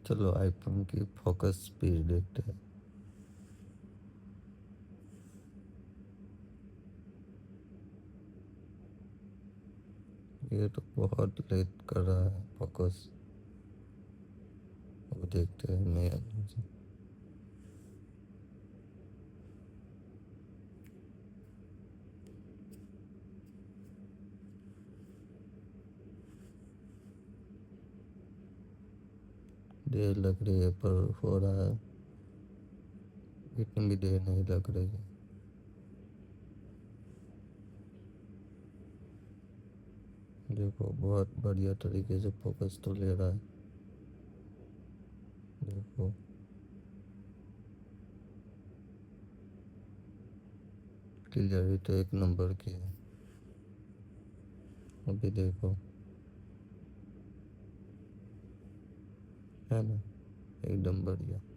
चलो आईफोन की focus speed देखते हैं। ये तो बहुत लेट कर रहा है फोकस। अब देखते हैं नया। देर लग रही है पर हो रहा है। इतनी भी देर नहीं लग रही है। देखो बहुत बढ़िया तरीके से फोकस तो ले रहा है। देखो क्लियरिटी तो एक नंबर की है। अभी देखो, है ना, एकदम बढ़िया।